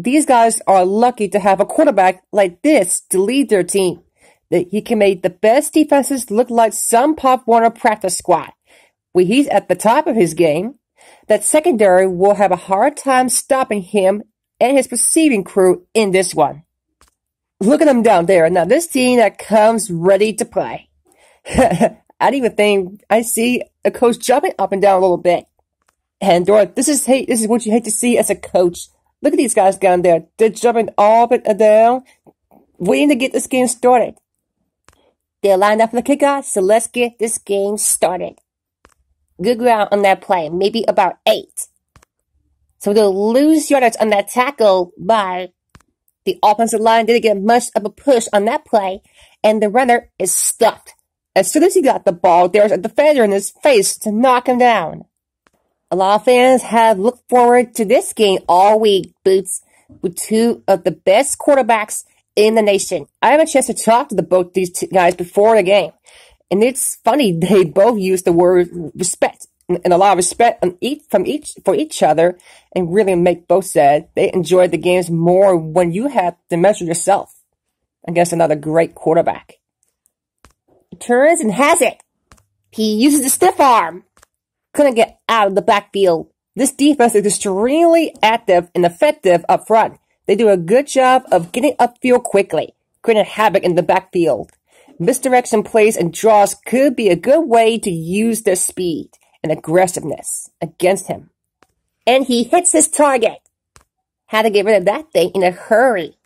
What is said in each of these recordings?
These guys are lucky to have a quarterback like this to lead their team. That he can make the best defenses look like some Pop Warner practice squad. When he's at the top of his game, that secondary will have a hard time stopping him and his receiving crew in this one. Look at them down there. Now this team that comes ready to play. I don't even think I see a coach jumping up and down a little bit. And Dora, this is what you hate to see as a coach. Look at these guys down there. They're jumping up and down, waiting to get this game started. They're lined up for the kickoff, so let's get this game started. Good ground on that play, maybe about 8. So they'll lose yardage on that tackle by the offensive line. Didn't get much of a push on that play, and the runner is stuffed. As soon as he got the ball, there was a defender in his face to knock him down. A lot of fans have looked forward to this game all week, Boots, with two of the best quarterbacks in the nation. I had a chance to talk to both these two guys before the game, and it's funny they both use the word respect and a lot of respect for each other, and really make both said they enjoyed the games more when you have to measure yourself against another great quarterback. He turns and has it. He uses the stiff arm. Couldn't get out of the backfield. This defense is extremely active and effective up front. They do a good job of getting upfield quickly, creating havoc in the backfield. Misdirection plays and draws could be a good way to use their speed and aggressiveness against him. And he hits his target. Had to get rid of that thing in a hurry.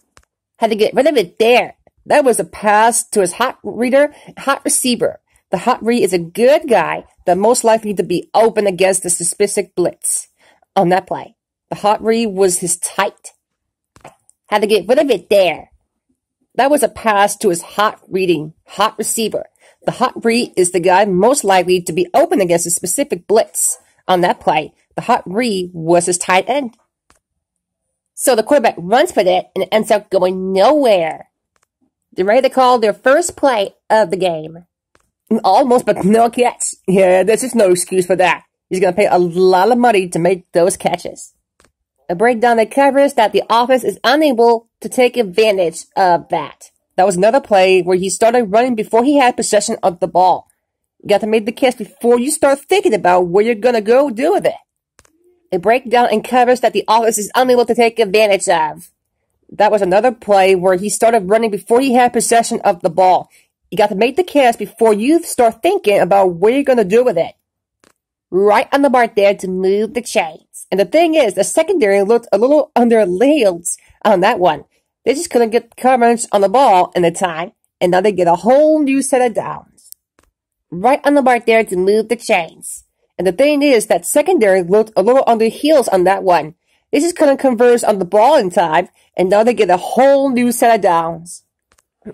Had to get rid of it there. That was a pass to his hot receiver. The hot read is a good guy that most likely to be open against the specific blitz on that play. The hot read was his tight. Had to get rid of it there. That was a pass to his hot receiver. The hot read is the guy most likely to be open against a specific blitz on that play. The hot read was his tight end. So the quarterback runs for it and it ends up going nowhere. They're ready to call their first play of the game. Almost, but no catch. Yeah, there's just no excuse for that. He's going to pay a lot of money to make those catches. A breakdown that covers that the offense is unable to take advantage of that. That was another play where he started running before he had possession of the ball. You got to make the catch before you start thinking about what you're going to go do with it. A breakdown and covers that the offense is unable to take advantage of. That was another play where he started running before he had possession of the ball. You got to make the catch before you start thinking about what you're going to do with it. Right on the mark there to move the chains. And the thing is, the secondary looked a little underlaid on that one. They just couldn't get coverage on the ball in the time, and now they get a whole new set of downs. Right on the mark there to move the chains. And the thing is, that secondary looked a little on their heels on that one. They just couldn't converge on the ball in time, and now they get a whole new set of downs.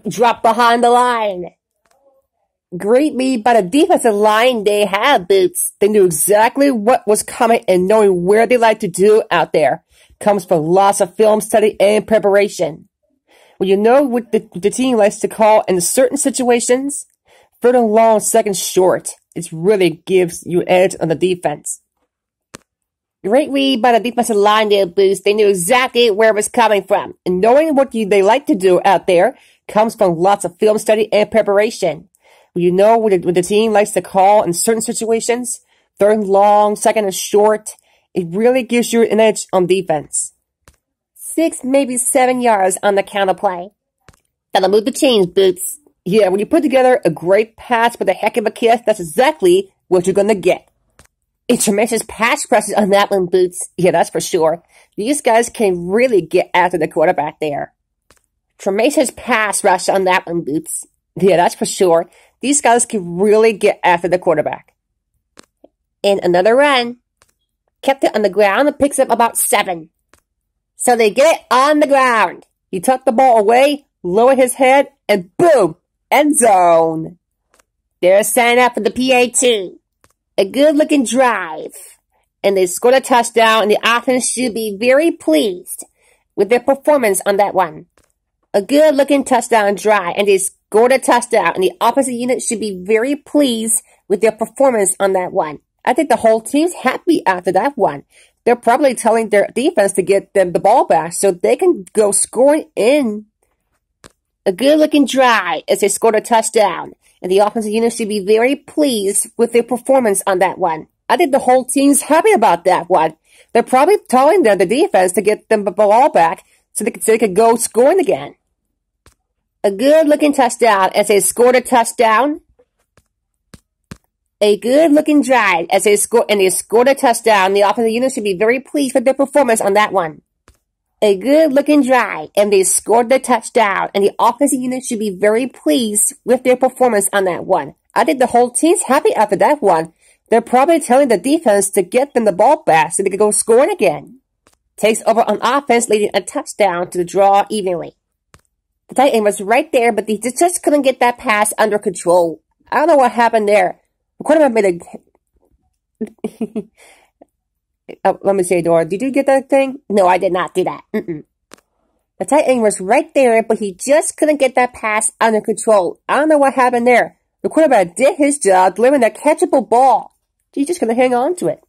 Drop behind the line. Great lead by the defensive line they have, Boots. They knew exactly what was coming and knowing where they like to do out there. Comes from lots of film study and preparation. When you know what the team likes to call in certain situations, third and long, second short, it really gives you edge on the defense. Great read by the defensive line there, Boots. They knew exactly where it was coming from. And knowing what they like to do out there comes from lots of film study and preparation. When you know what the team likes to call in certain situations, third and long, second and short, it really gives you an edge on defense. 6, maybe 7 yards on the counter play. That'll move the chains, Boots. Yeah, when you put together a great pass with a heck of a catch, that's exactly what you're going to get. A tremendous pass rush on that one, Boots. Yeah, that's for sure. These guys can really get after the quarterback there. Tremendous pass rush on that one, Boots. Yeah, that's for sure. These guys can really get after the quarterback. And another run. Kept it on the ground and picks up about 7. So they get it on the ground. He tucked the ball away, lowered his head, and boom! End zone. They're signing up for the PAT. A good-looking drive. And they scored a touchdown, and the offense should be very pleased with their performance on that one. A good-looking touchdown drive, and they scored a touchdown, and the opposite unit should be very pleased with their performance on that one. I think the whole team's happy after that one. They're probably telling their defense to get them the ball back so they can go scoring in. A good-looking drive as they scored a touchdown, and the offensive unit should be very pleased with their performance on that one. I think the whole team's happy about that one. They're probably telling the defense to get them the ball back so they could go scoring again. A good-looking touchdown as they scored a touchdown. A good-looking drive as they scored a touchdown. The offensive unit should be very pleased with their performance on that one. A good-looking drive, and they scored the touchdown, and the offensive unit should be very pleased with their performance on that one. I think the whole team's happy after that one. They're probably telling the defense to get them the ball back so they can go scoring again. Takes over on offense, leading a touchdown to the draw evenly. The tight end was right there, but they just couldn't get that pass under control. I don't know what happened there. The quarterback made a... let me say, Dora, did you get that thing? No, I did not do that. The tight end was right there, but he just couldn't get that pass under control. I don't know what happened there. The quarterback did his job, delivering that catchable ball. He's just going to hang on to it.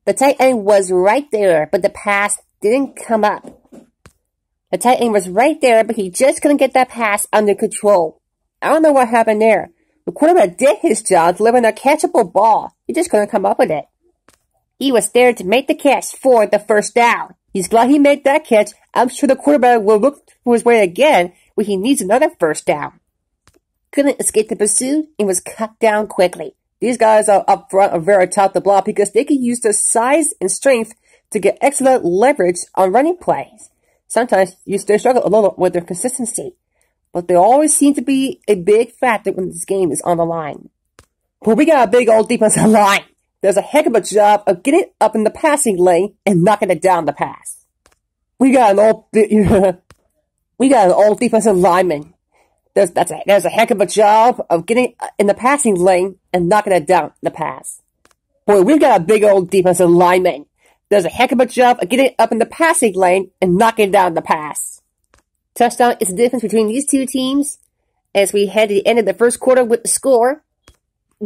The tight end was right there, but the pass didn't come up. The tight end was right there, but he just couldn't get that pass under control. I don't know what happened there. The quarterback did his job, delivering a catchable ball. He just couldn't come up with it. He was there to make the catch for the first down. He's glad he made that catch. I'm sure the quarterback will look for his way again when he needs another first down. Couldn't escape the pursuit and was cut down quickly. These guys are up front are very tough to block because they can use their size and strength to get excellent leverage on running plays. Sometimes they struggle a little with their consistency, but they always seem to be a big factor when this game is on the line. But we got a big old defensive line. Does a heck of a job of getting up in the passing lane and knocking it down the pass. We got an old defensive lineman. There's a heck of a job of getting in the passing lane and knocking it down the pass. Boy, we got a big old defensive lineman. Does a heck of a job of getting up in the passing lane and knocking down the pass. Touchdown is the difference between these two teams as we head to the end of the first quarter with the score.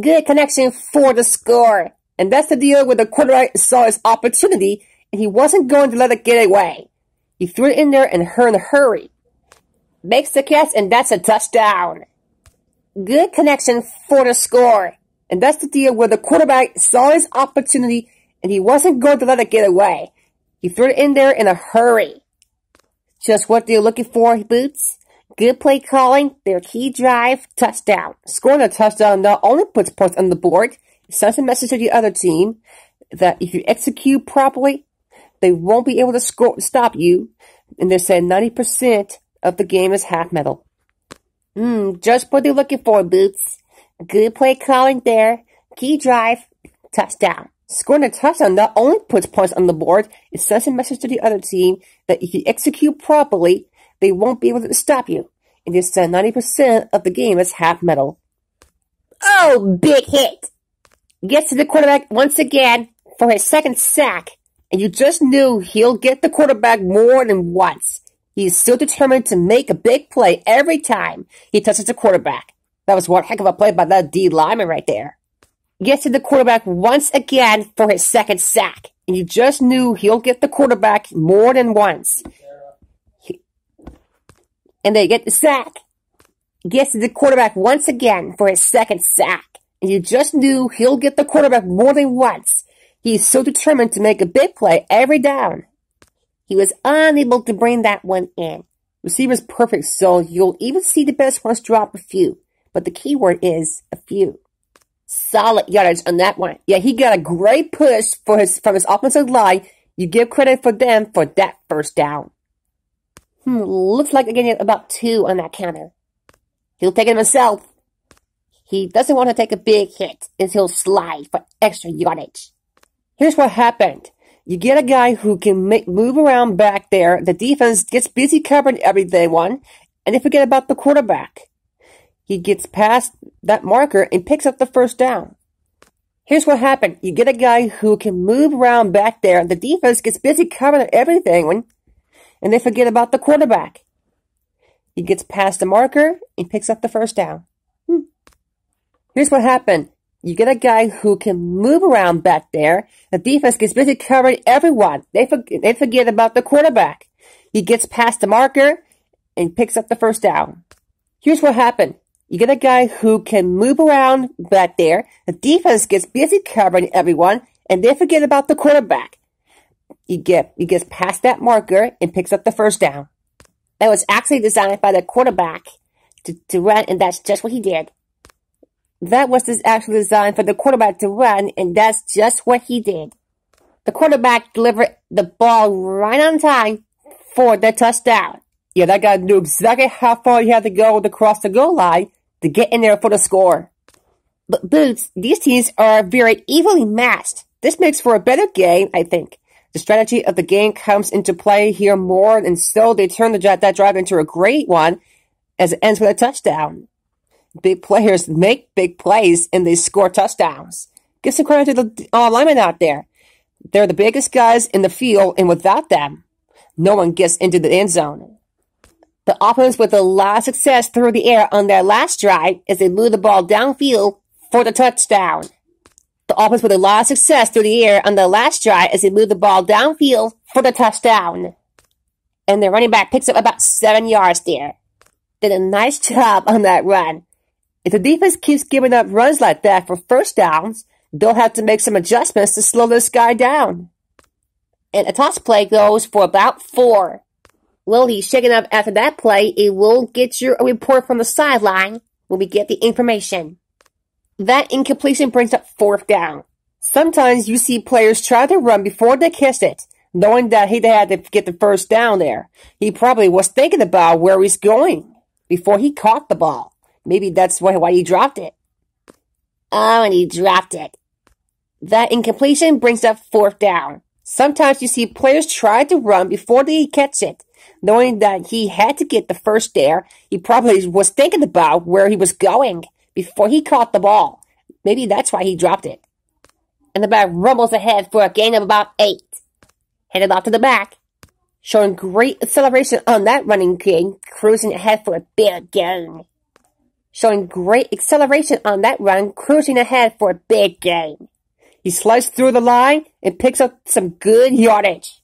Good connection for the score. And that's the deal where the quarterback saw his opportunity and he wasn't going to let it get away. He threw it in there in a hurry. Makes the catch, and that's a touchdown. Good connection for the score. And that's the deal where the quarterback saw his opportunity and he wasn't going to let it get away. He threw it in there in a hurry. Just what they're looking for, Boots. Good play calling, their key drive, touchdown. Scoring a touchdown not only puts points on the board, it sends a message to the other team that if you execute properly, they won't be able to stop you. And they say 90% of the game is half metal. Just what they're looking for, Boots. Good play calling there. Key drive, touchdown. Scoring a touchdown not only puts points on the board, it sends a message to the other team that if you execute properly, they won't be able to stop you. And they said 90% of the game is half metal. Oh, big hit! Gets to the quarterback once again for his second sack. And you just knew he'll get the quarterback more than once. He's still determined to make a big play every time he touches the quarterback. That was one heck of a play by that D lineman right there. Gets to the quarterback once again for his second sack. And you just knew he'll get the quarterback more than once. And they get the sack. Gets to the quarterback once again for his second sack. And you just knew he'll get the quarterback more than once. He's so determined to make a big play every down. He was unable to bring that one in. Receiver's perfect, so you'll even see the best ones drop a few. But the key word is a few. Solid yardage on that one. Yeah, he got a great push from his offensive line. You give credit for them for that first down. Looks like they're getting about 2 on that counter. He'll take it himself. He doesn't want to take a big hit, and he'll slide for extra yardage. Here's what happened. You get a guy who can move around back there. The defense gets busy covering everyone, and they forget about the quarterback. He gets past that marker and picks up the first down. Here's what happened. You get a guy who can move around back there. The defense gets busy covering everything, and they forget about the quarterback. He gets past the marker and picks up the first down. Here's what happened. You get a guy who can move around back there. The defense gets busy covering everyone. They forget about the quarterback. He gets past the marker and picks up the first down. Here's what happened. You get a guy who can move around back there. The defense gets busy covering everyone, and they forget about the quarterback. He gets past that marker and picks up the first down. That was actually designed by the quarterback to run, and that's just what he did. That was actually designed for the quarterback to run, and that's just what he did. The quarterback delivered the ball right on time for the touchdown. Yeah, that guy knew exactly how far he had to go to cross the goal line to get in there for the score. But Boots, these teams are very evenly matched. This makes for a better game, I think. The strategy of the game comes into play here more, and so they turn that drive into a great one as it ends with a touchdown. Big players make big plays, and they score touchdowns. Give some credit to the linemen out there. They're the biggest guys in the field, and without them, no one gets into the end zone. The offense with a lot of success through the air on their last drive as they move the ball downfield for the touchdown. The offense with a lot of success through the air on the last drive as they move the ball downfield for the touchdown. And their running back picks up about 7 yards there. Did a nice job on that run. If the defense keeps giving up runs like that for first downs, they'll have to make some adjustments to slow this guy down. And a toss play goes for about 4. Well, he's shaken up after that play. It will get you a report from the sideline when we get the information. That incompletion brings up 4th down. Sometimes you see players try to run before they catch it, knowing that he had to get the first down there. He probably was thinking about where he's going before he caught the ball. Maybe that's why he dropped it. Oh, and he dropped it. That incompletion brings up 4th down. Sometimes you see players try to run before they catch it, knowing that he had to get the first there. He probably was thinking about where he was going before he caught the ball. Maybe that's why he dropped it. And the back rumbles ahead for a gain of about 8. Headed off to the back. Showing great acceleration on that running king, cruising ahead for a big gain. Showing great acceleration on that run, cruising ahead for a big gain. He slides through the line and picks up some good yardage.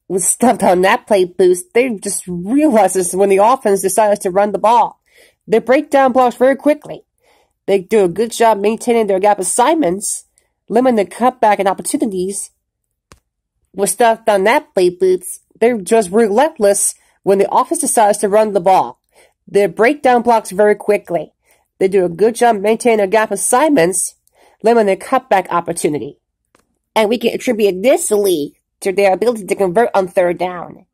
Was stuffed on that play boost. They just realized this when the offense decides to run the ball. They break down blocks very quickly. They do a good job maintaining their gap assignments, limiting the cutback and opportunities. Was stuffed on that play boost. They're just relentless when the offense decides to run the ball. They break down blocks very quickly. They do a good job maintaining their gap assignments, limiting their cutback opportunity. And we can attribute this lead to their ability to convert on 3rd down.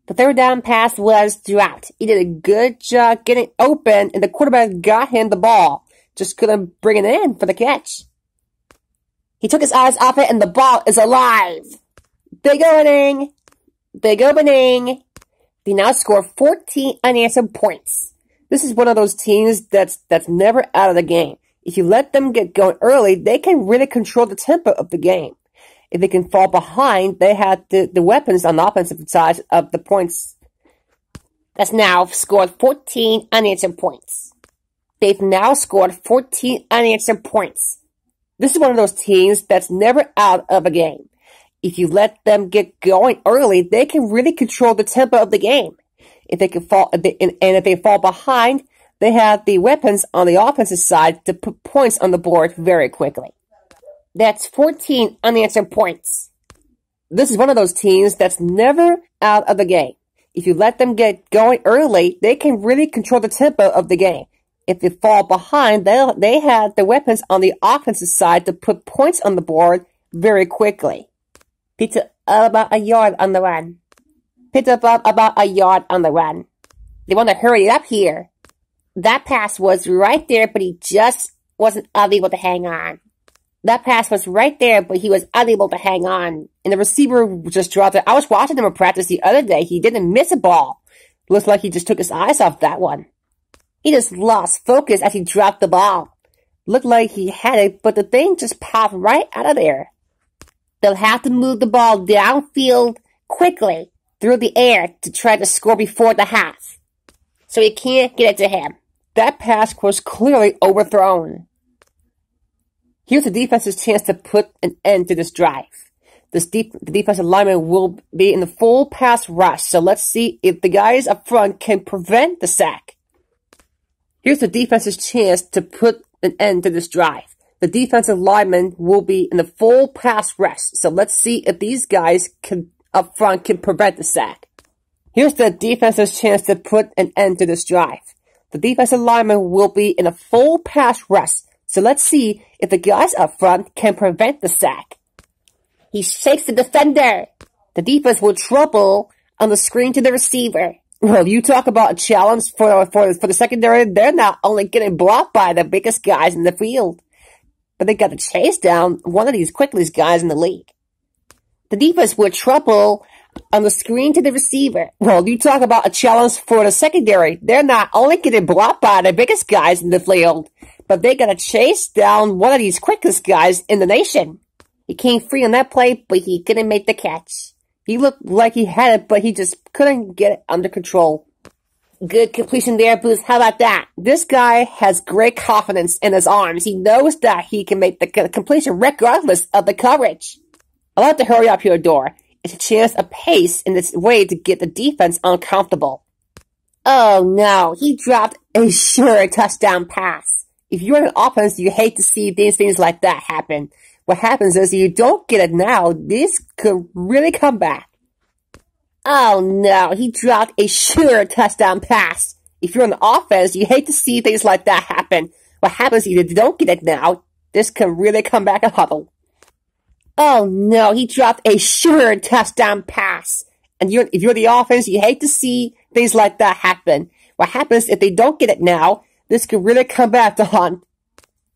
The 3rd down pass was throughout. He did a good job getting open, and the quarterback got him the ball. Just couldn't bring it in for the catch. He took his eyes off it, and the ball is alive. Big opening. Big opening. They now score 14 unanswered points. This is one of those teams that's never out of the game. If you let them get going early, they can really control the tempo of the game. If they can fall behind, they have the weapons on the offensive side of the points. That's now scored 14 unanswered points. They've now scored 14 unanswered points. This is one of those teams that's never out of a game. If you let them get going early, they can really control the tempo of the game. If they fall behind, they have the weapons on the offensive side to put points on the board very quickly. That's 14 unanswered points. This is one of those teams that's never out of the game. If you let them get going early, they can really control the tempo of the game. If they fall behind, they have the weapons on the offensive side to put points on the board very quickly. Picked up about a yard on the run. Picked up about a yard on the run. They want to hurry it up here. That pass was right there, but he just wasn't able to hang on. That pass was right there, but he was unable to hang on. And the receiver just dropped it. I was watching him in practice the other day. He didn't miss a ball. Looks like he just took his eyes off that one. He just lost focus as he dropped the ball. Looked like he had it, but the thing just popped right out of there. They'll have to move the ball downfield quickly through the air to try to score before the half. So he can't get it to him. That pass was clearly overthrown. Here's the defense's chance to put an end to this drive. The defensive lineman will be in the full pass rush, so let's see if the guys up front can prevent the sack. Here's the defense's chance to put an end to this drive. The defensive lineman will be in the full pass rush, so let's see if these guys up front can prevent the sack. Here's the defense's chance to put an end to this drive. The defensive lineman will be in a full pass rush, so let's see if the guys up front can prevent the sack. He shakes the defender. The defense will trouble on the screen to the receiver. Well, you talk about a challenge for the secondary. They're not only getting blocked by the biggest guys in the field, but they got to chase down one of these quickest guys in the league. The defense will trouble on the screen to the receiver. Well, you talk about a challenge for the secondary. They're not only getting blocked by the biggest guys in the field, but they got to chase down one of these quickest guys in the nation. He came free on that play, but he couldn't make the catch. He looked like he had it, but he just couldn't get it under control. Good completion there, Booth. How about that? This guy has great confidence in his arms. He knows that he can make the completion regardless of the coverage. I'll have to hurry up here, Dora. It's a chance of pace in this way to get the defense uncomfortable. Oh no, he dropped a sure touchdown pass. If you're an offense, you hate to see things like that happen. What happens is you don't get it now, this could really come back. Oh no, he dropped a sure touchdown pass. If you're an offense, you hate to see things like that happen. What happens is you don't get it now, this can really come back a huddle. Oh no, he dropped a sure touchdown pass. And if you're the offense, you hate to see things like that happen. What happens if they don't get it now, this could really come back to haunt.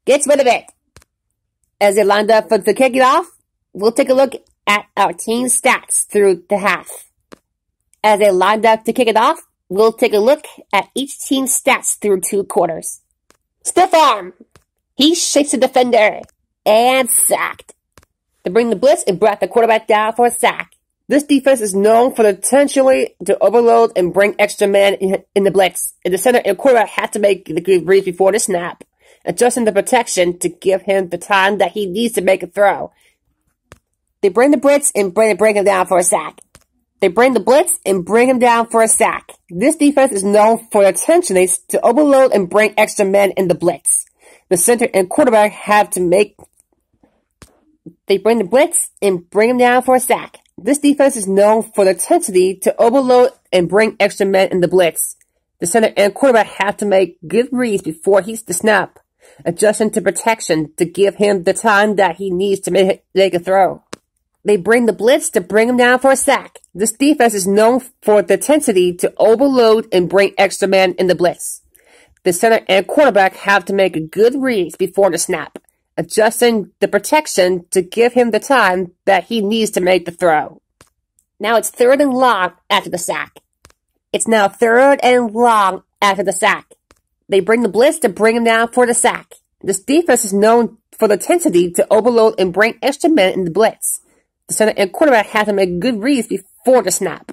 Gets rid of it. As they lined up to kick it off, we'll take a look at our team stats through the half. As they lined up to kick it off, we'll take a look at each team's stats through 2 quarters. Stiff arm. He shakes the defender. And sacked. They bring the blitz and brought the quarterback down for a sack. This defense is known for intentionally to overload and bring extra men in the blitz. And the center and quarterback had to make the good read before the snap, adjusting the protection to give him the time that he needs to make a throw. They bring the blitz and bring him down for a sack. They bring the blitz and bring him down for a sack. This defense is known for intentionally to overload and bring extra men in the blitz. The center and quarterback have to make... They bring the blitz and bring him down for a sack. This defense is known for the intensity to overload and bring extra men in the blitz. The center and quarterback have to make good reads before he's the snap, adjusting to protection to give him the time that he needs to make a throw. They bring the blitz to bring him down for a sack. This defense is known for the intensity to overload and bring extra men in the blitz. The center and quarterback have to make good reads before the snap, adjusting the protection to give him the time that he needs to make the throw. Now it's 3rd and long after the sack. It's now 3rd and long after the sack. They bring the blitz to bring him down for the sack. This defense is known for the intensity to overload and bring extra men in the blitz. The center and quarterback have to make good reads before the snap,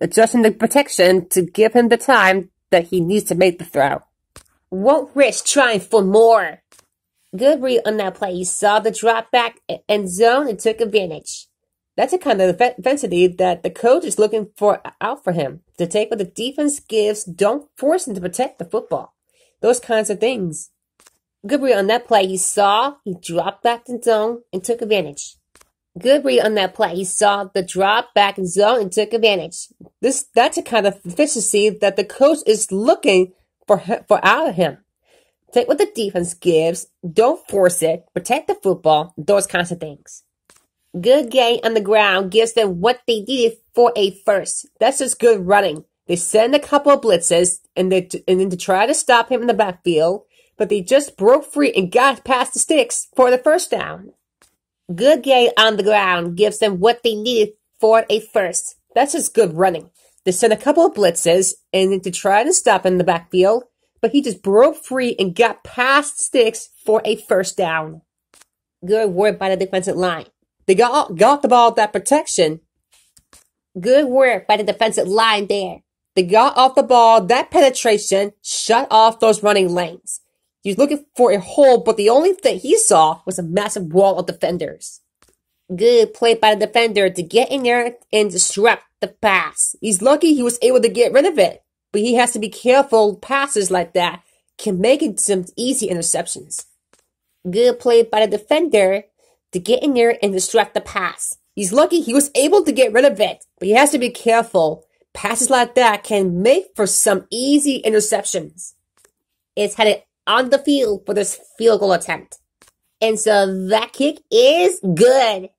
adjusting the protection to give him the time that he needs to make the throw. Won't risk trying for more. Good read on that play. He saw the drop back end zone and took advantage. That's the kind of intensity that the coach is looking out for him. To take what the defense gives, don't force him to protect the football. Those kinds of things. Good read on that play. He dropped back in zone and took advantage. Good read on that play. He saw the drop back in zone and took advantage. That's the kind of efficiency that the coach is looking for out of him. Take what the defense gives, don't force it, protect the football, those kinds of things. Good gain on the ground gives them what they needed for a first. That's just good running. They send a couple of blitzes and then to try to stop him in the backfield, but they just broke free and got past the sticks for the first down. Good gain on the ground gives them what they needed for a first. That's just good running. They sent a couple of blitzes and then to try to stop him in the backfield, but he just broke free and got past the sticks for a first down. Good work by the defensive line. They got the ball with that protection. Good work by the defensive line there. They got off the ball, that penetration shut off those running lanes. He was looking for a hole, but the only thing he saw was a massive wall of defenders. Good play by the defender to get in there and disrupt the pass. He's lucky he was able to get rid of it, but he has to be careful. Passes like that can make it some easy interceptions. Good play by the defender to get in there and disrupt the pass. He's lucky he was able to get rid of it, but he has to be careful. Passes like that can make for some easy interceptions. It's headed on the field for this field goal attempt. And so that kick is good.